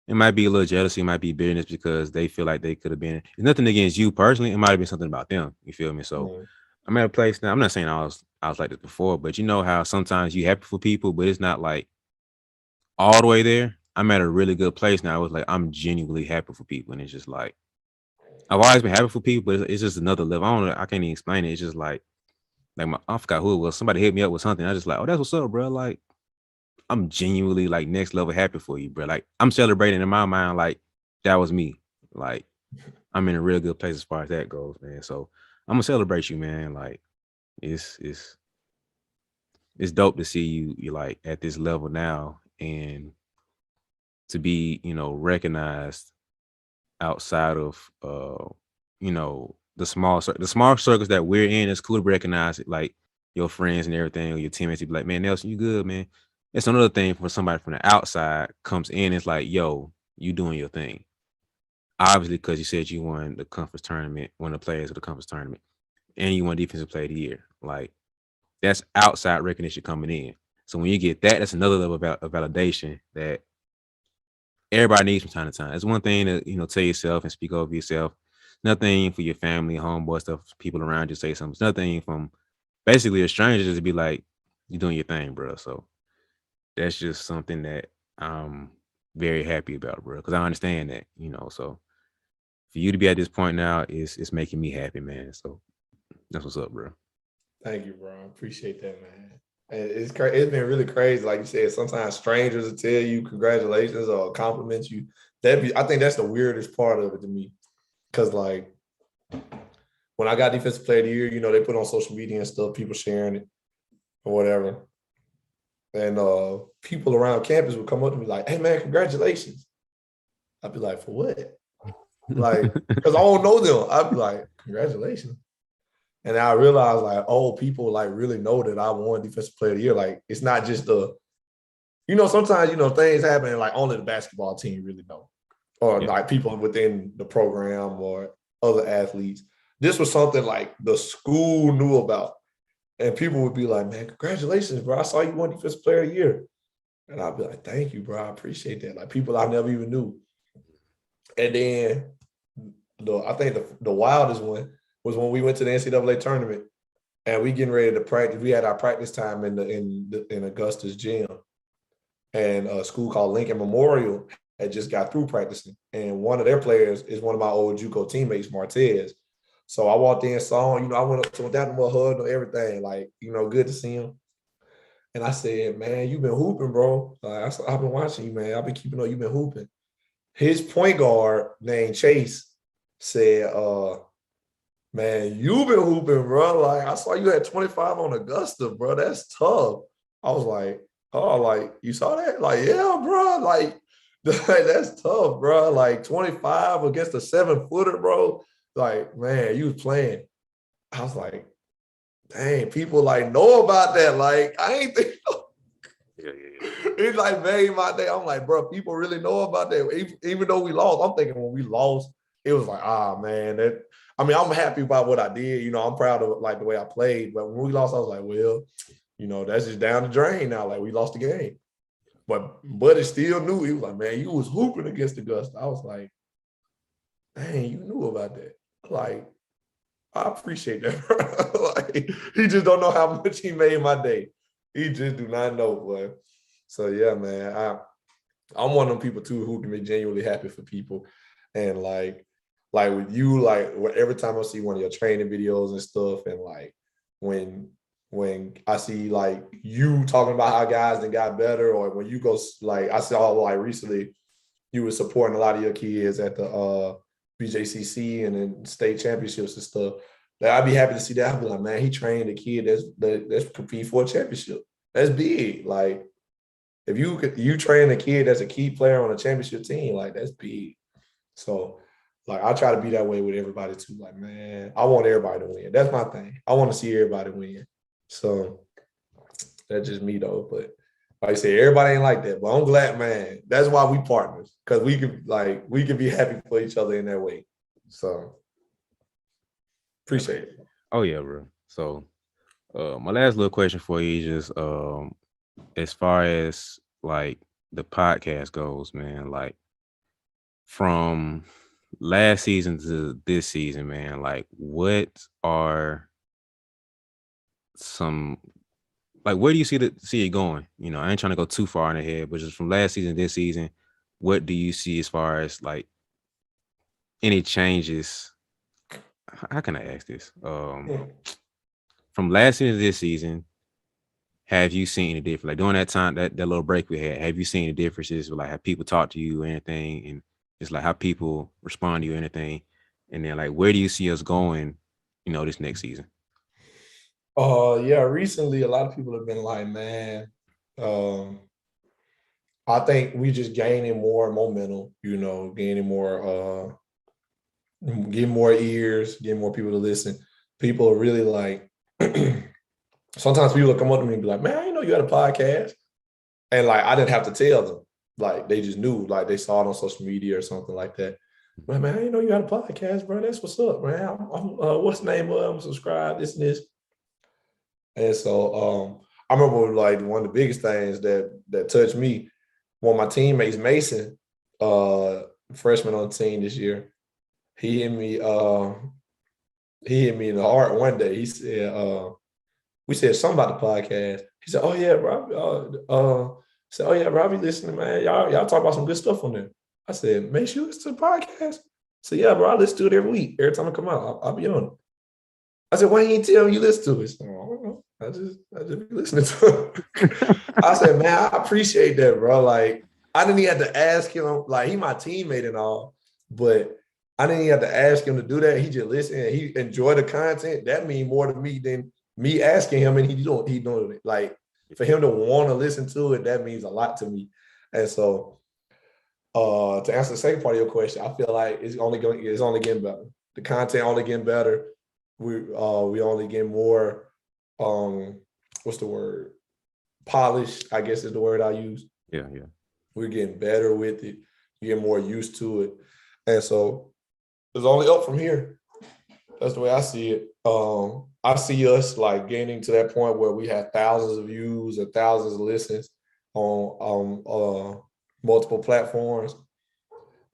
it might be a little jealousy, it might be bitterness because they feel like they could have been. It's nothing against you personally. It might have been something about them. You feel me? So I'm at a place now. I'm not saying I was like this before, but you know how sometimes you happy for people, but it's not like all the way there. I'm at a really good place now. I was like, I'm genuinely happy for people. And it's just like, I've always been happy for people, but it's just another level. I can't even explain it. It's just like I forgot who it was. Somebody hit me up with something. I just like, oh, that's what's up, bro. Like, I'm genuinely like next level happy for you, bro. Like, I'm celebrating in my mind, like that was me. Like, I'm in a real good place as far as that goes, man. So I'm gonna celebrate you, man. Like, it's dope to see you like at this level now and to be, you know, recognized outside of you know, the small circles that we're in. It's cool to recognize it, like your friends and everything, or your teammates. You be like, man, Nelson, you good, man. it's another thing for somebody from the outside comes in. It's like, yo, you doing your thing. Obviously, because you said you won the conference tournament, one of the players of the conference tournament, and you won defensive player of the year. Like, that's outside recognition coming in. So when you get that, that's another level of validation that everybody needs from time to time. It's one thing to, tell yourself and speak over yourself. Nothing for your family, homeboy stuff, people around you say something. It's nothing from basically a stranger just to be like, you're doing your thing, bro. So that's just something that I'm very happy about, bro. Because I understand that, so for you to be at this point now it's making me happy, man. So that's what's up, bro. Thank you, bro. Appreciate that, man. It's been really crazy. Like you said, sometimes strangers will tell you congratulations or compliment you. I think that's the weirdest part of it to me. Because, like, when I got defensive player of the year, they put on social media and stuff, people sharing it or whatever. And people around campus would come up to me like, hey, man, congratulations. I'd be like, for what? Like, because I don't know them. I'd be like, congratulations. And I realized, like, oh, people, like, really know that I won defensive player of the year. Like, it's not just sometimes, things happen and, like, only the basketball team really know. Or, like, people within the program or other athletes. This was something, like, the school knew about. And people would be like, man, congratulations, bro. I saw you won defensive player of the year. And I'd be like, thank you, bro. I appreciate that. Like, people I never even knew. And then I think the wildest one was when we went to the NCAA tournament and we getting ready to practice. We had our practice time in Augusta's gym, and a school called Lincoln Memorial had just got through practicing. And one of their players is one of my old JUCO teammates, Martez. So I walked in, saw him, I went up to him, down to him, hugged and everything, like, good to see him. And I said, man, you've been hooping, bro. Like, I've been watching you, man. I've been keeping up. You've been hooping. His point guard named Chase said, man, you've been hooping, bro. Like, I saw you had 25 on Augusta, bro. That's tough. I was like, oh, like, you saw that? Like, yeah, bro. Like, that's tough, bro. Like, 25 against a 7-footer, bro. Like, man, you was playing. I was like, dang, people, like, know about that. Like, I ain't think. It, like, made my day. I'm like, bro, people really know about that. Even though we lost, I'm thinking when we lost, it was like, man, I'm happy about what I did. I'm proud of, like, the way I played. But when we lost, I was like, well, that's just down the drain now. Like, we lost the game. But Buddy still knew. He was like, man, you was hooping against Augusta. I was like, dang, you knew about that. Like, I appreciate that, bro. Like, he just don't know how much he made my day. He just do not know, boy. So, yeah, man, I'm one of them people, too, who can be genuinely happy for people. And, like with you, like, every time I see one of your training videos and stuff, and, like, when I see, like, you talking about how guys that got better, or when you go, like, I saw, like, recently you were supporting a lot of your kids at the BJCC and then state championships and stuff. Like, I'd be happy to see that. I'd be like, man, he trained a kid that's compete for a championship. That's big. Like, if you train a kid that's a key player on a championship team, like, that's big. So, like, I try to be that way with everybody too. Like, man, I want everybody to win. That's my thing. I want to see everybody win. So that's just me though. But like I said, everybody ain't like that. But I'm glad, man. That's why we partners, because we can be happy for each other in that way. So appreciate it. Oh yeah, bro. So my last little question for you is just as far as, like, the podcast goes, man, like, from last season to this season, man, like, what are some, like, where do you see it going? I ain't trying to go too far in ahead, but just from last season to this season, what do you see as far as, like, any changes? How can I ask this? From last season to this season, have you seen any difference? Like, during that time, that little break we had, have you seen any differences? Like, have people talk to you or anything? And it's like how people respond to you or anything? And then, like, where do you see us going, this next season? Yeah, recently a lot of people have been like, man, I think we just gaining more momentum, gaining more, getting more ears, getting more people to listen. People are really like, sometimes people will come up to me and be like, man, I didn't know you had a podcast. And like I didn't have to tell them. Like they just knew, like they saw it on social media or something like that. But man, I didn't know you had a podcast, bro. That's what's up, man. What's the name of it? I'm subscribed, this and this. And so I remember like one of the biggest things that touched me, one of my teammates, Mason, freshman on the team this year, he hit me in the heart one day. He said, we said something about the podcast. He said, "Oh yeah, bro." Said, "Oh yeah, bro, I be listening, man. Y'all talk about some good stuff on there." I said, "Make sure you listen to the podcast." So yeah, bro, I listen to it every week. Every time I come out, I'll be on it. I said, "Why you ain't tell me you listen to it?" So, I don't know. I just be listening to it. I said, "Man, I appreciate that, bro." Like, I didn't even have to ask him. Like, he my teammate and all, but I didn't even have to ask him to do that. He just listened and he enjoyed the content. That means more to me than me asking him and he doing it. Like, for him to want to listen to it, that means a lot to me. And so, to answer the second part of your question, I feel like it's only getting better. The content only getting better. We only get more. What's the word? Polished, I guess is the word I use. Yeah. We're getting better with it. We get more used to it, and so it's only up from here. That's the way I see it. I see us like getting to that point where we have thousands of views or thousands of listens on multiple platforms,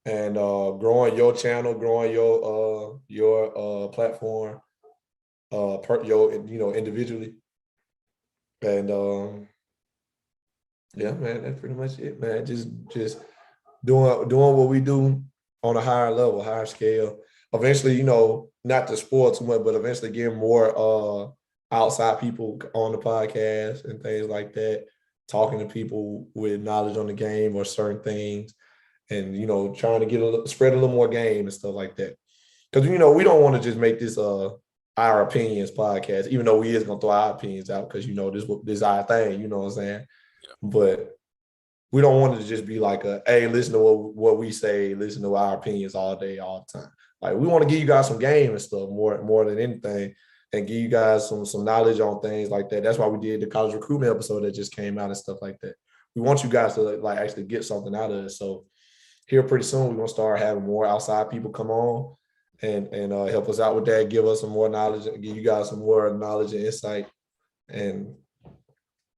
and growing your channel, growing your platform, individually, and yeah, man, that's pretty much it, man. Just doing what we do on a higher level, higher scale. Eventually, not to spoil too much, but eventually getting more outside people on the podcast and things like that, talking to people with knowledge on the game or certain things, and trying to spread a little more game and stuff like that. Because we don't want to just make this our opinions podcast, even though we is gonna throw our opinions out because this is our thing. You know what I'm saying? Yeah. But we don't want it to just be like hey, listen to what we say, listen to our opinions all day, all the time. Like, we want to give you guys some game and stuff more than anything, and give you guys some knowledge on things like that. That's why we did the college recruitment episode that just came out and stuff like that. We want you guys to like actually get something out of it. So here pretty soon we're gonna start having more outside people come on and help us out with that, give us some more knowledge, and give you guys some more knowledge and insight. And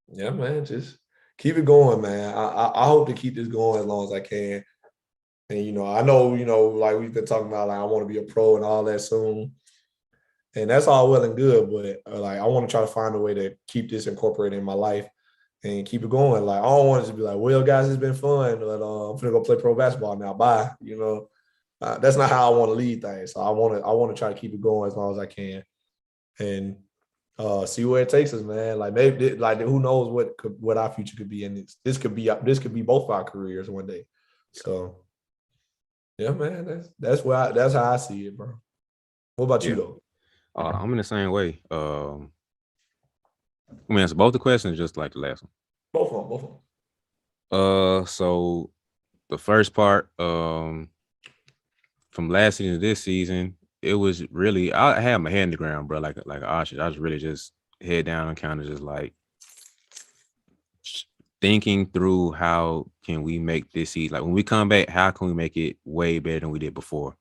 yeah, man, just keep it going, man. I hope to keep this going as long as I can. And, I know, like we've been talking about, like I want to be a pro and all that soon. And that's all well and good, but like I want to try to find a way to keep this incorporated in my life and keep it going. Like, I don't want it to be like, well, guys, it's been fun, but I'm going to go play pro basketball now. Bye. That's not how I want to lead things. So I want to try to keep it going as long as I can and see where it takes us, man. Like, maybe, like, who knows what our future could be. And this could be both our careers one day. So yeah, man, that's how I see it, bro. What about you though? I'm in the same way. I mean, answer both the questions, just like the last one. Both of them. So the first part, from last season to this season, it was really, I had my head in the ground, bro, like an ostrich. I was really just head down and kind of just like thinking through how can we make this season, like when we come back, how can we make it way better than we did before?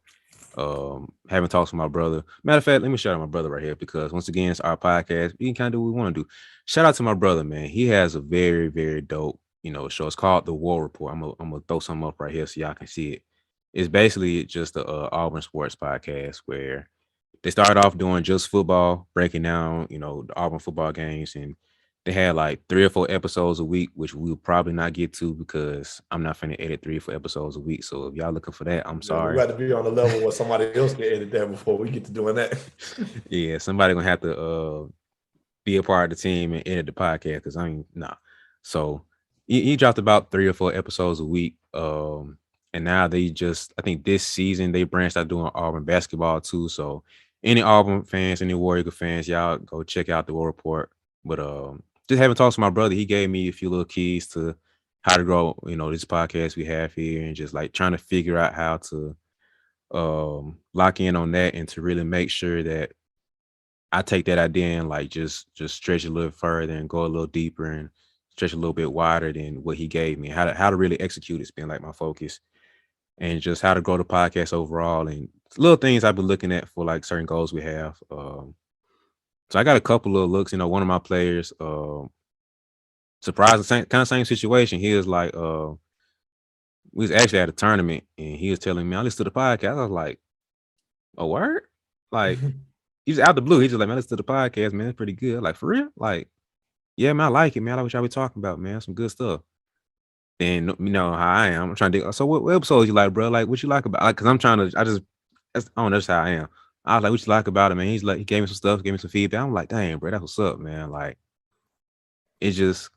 Having talks with my brother. Matter of fact, let me shout out my brother right here, because once again, it's our podcast. We can kind of do what we want to do. Shout out to my brother, man. He has a very, very dope, show. It's called The War Report. I'm gonna throw something up right here so y'all can see it. It's basically just a Auburn sports podcast where they started off doing just football, breaking down, the Auburn football games, and they had like 3 or 4 episodes a week, which we'll probably not get to because I'm not finna edit 3 or 4 episodes a week. So if y'all looking for that, I'm sorry. We got to be on the level where somebody else can edit that before we get to doing that. Yeah, somebody gonna have to be a part of the team and edit the podcast because So he dropped about 3 or 4 episodes a week. And now I think this season they branched out doing Auburn basketball too. So any Auburn fans, any Warrior fans, y'all go check out the War Report. But just having talked to my brother, he gave me a few little keys to how to grow, this podcast we have here, and just like trying to figure out how to lock in on that and to really make sure that I take that idea and like just stretch it a little further and go a little deeper and stretch a little bit wider than what he gave me. How to really execute it's been like my focus, and just how to grow the podcast overall, and little things I've been looking at for like certain goals we have. So I got a couple of looks. One of my players, surprising, kind of same situation. He was like, we was actually at a tournament, and he was telling me, I listened to the podcast. I was like, a word? Like, he's out the blue. He's just like, man, listen to the podcast, man. It's pretty good. Like, for real? Like, yeah, man, I like it, man. I like what y'all be talking about, man. Some good stuff. And you know how I am. I'm trying to. So what episodes you like, bro? Like, what you like about? Like, cause I'm trying to. I don't know. That's how I am. I was like, what you like about it, man? He's like, he gave me some stuff, gave me some feedback. I'm like, dang, bro, that's what's up, man. Like, it's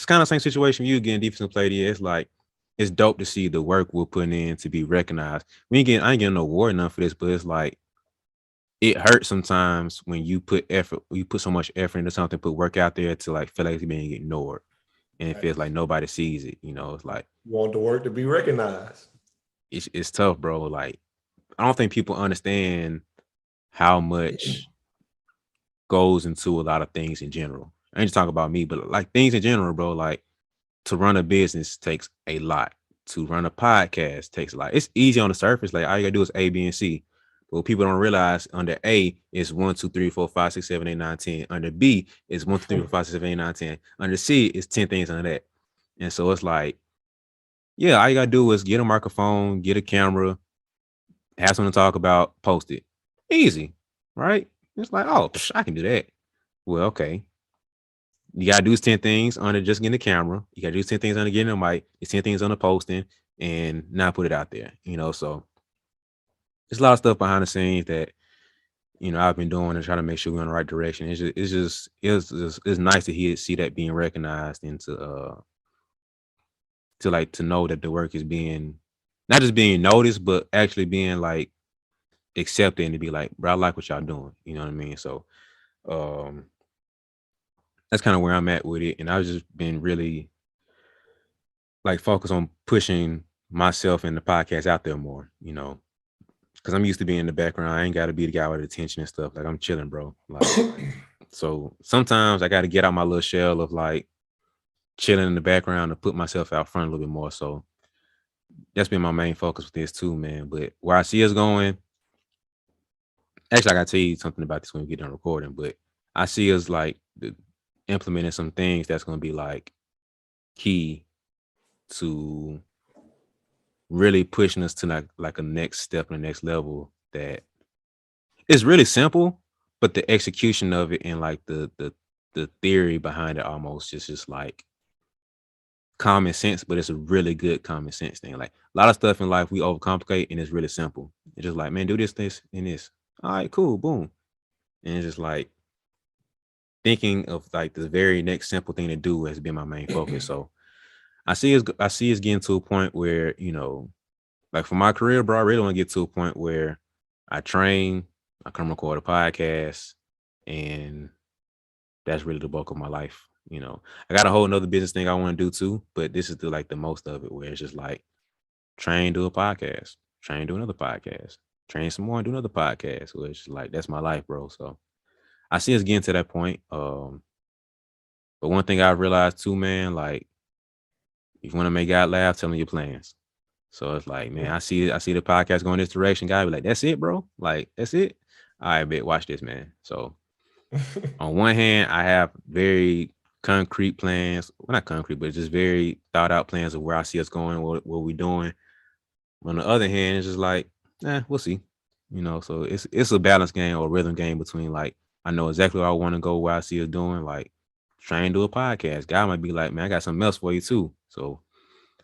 kind of the same situation you getting defensive player. It's like, it's dope to see the work we're putting in to be recognized. I ain't getting no award enough for this, but it's like, it hurts sometimes when you put so much effort into something, put work out there to like feel like it's being ignored. And it feels like nobody sees it. It's like, you want the work to be recognized. It's tough, bro. Like, I don't think people understand how much goes into a lot of things in general. I ain't just talking about me, but like things in general, bro. Like, to run a business takes a lot. To run a podcast takes a lot. It's easy on the surface. Like, all you gotta do is A, B, and C. But what people don't realize, under A is 1, 2, 3, 4, 5, 6, 7, 8, 9, 10. Under B is 1, 2, 3, 4, 5, 6, 7, 8, 9, 10. Under C is 10 things under that. And so it's like, yeah, all you gotta do is get a microphone, get a camera, have something to talk about, post it. Easy, right? It's like, oh, I can do that. Well, okay. You gotta do 10 things under just getting the camera. You gotta do 10 things under getting a mic. It's 10 things under posting, and not put it out there. So there's a lot of stuff behind the scenes that I've been doing to try to make sure we're in the right direction. It's nice to see that being recognized, and to know that the work is being not just being noticed, but actually being like accepted, and to be like, bro, I like what y'all doing. You know what I mean? So that's kind of where I'm at with it. And I've just been really like focused on pushing myself and the podcast out there more, because I'm used to being in the background. I ain't got to be the guy with attention and stuff. Like, I'm chilling, bro. Like, so sometimes I got to get out my little shell of like chilling in the background and put myself out front a little bit more. So that's been my main focus with this too, man. But where I see us going, actually, I got to tell you something about this when we get done recording, but I see us like implementing some things that's going to be like key to really pushing us to like a next step and a next level. That is really simple, but the execution of it and like the theory behind it almost is just like common sense, but it's a really good common sense thing. Like, a lot of stuff in life we overcomplicate, and it's really simple. It's just like, man, do this, and this. All right, cool, boom. And it's just like thinking of like the very next simple thing to do has been my main focus. So I see us getting to a point where, like for my career, bro, I really want to get to a point where I train, I come record a podcast, and that's really the bulk of my life. I got a whole nother business thing I want to do too, but this is the most of it, where it's just like train, do a podcast, train, do another podcast, train some more and do another podcast, which like, that's my life, bro. So I see us getting to that point. But one thing I've realized too, man, like, if you want to make God laugh, tell him your plans. So it's like, man, I see the podcast going this direction. Guy be like, that's it, bro. Like, that's it. All right, bet. Watch this, man. So on one hand, I have very concrete plans. Well, not concrete, but just very thought out plans of where I see us going, what we're doing. On the other hand, it's just like, we'll see. So it's a balance game or rhythm game between like, I know exactly where I want to go, where I see us doing, like trying to do a podcast. Guy might be like, man, I got something else for you too. So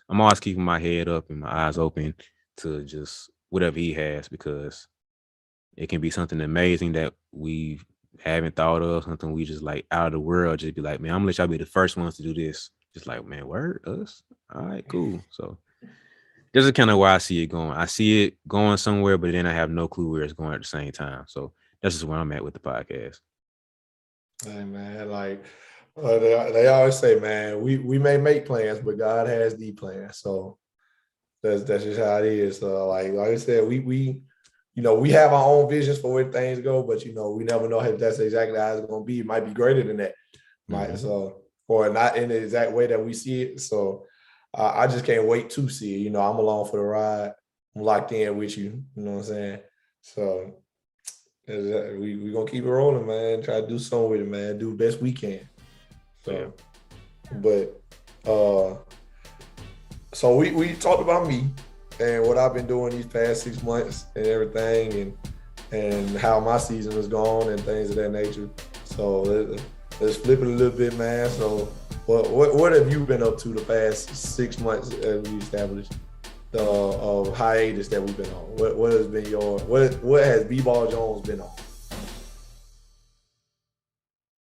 I'm always keeping my head up and my eyes open to just whatever he has, because it can be something amazing that we haven't thought of, something we just like out of the world. Just be like, man, I'm gonna let y'all be the first ones to do this. Just like, man, word, us? All right, cool. So this is kind of where I see it going. I see it going somewhere, but then I have no clue where it's going at the same time. So that's just where I'm at with the podcast. Hey, man, like they always say, man, we may make plans, but God has the plan. So that's just how it is. So like I said, we have our own visions for where things go, but we never know if that's exactly how it's going to be. It might be greater than that. So or not in the exact way that we see it. So I just can't wait to see it. You know, I'm along for the ride. I'm locked in with you. You know what I'm saying? So we gonna keep it rolling, man. Try to do something with it, man. Do the best we can. So, but so we talked about me and what I've been doing these past 6 months and everything, and how my season has gone and things of that nature. So let's flip it a little bit, man. So what have you been up to the past 6 months as we established the hiatus that we've been on? What has been what has BeBall Jones been on?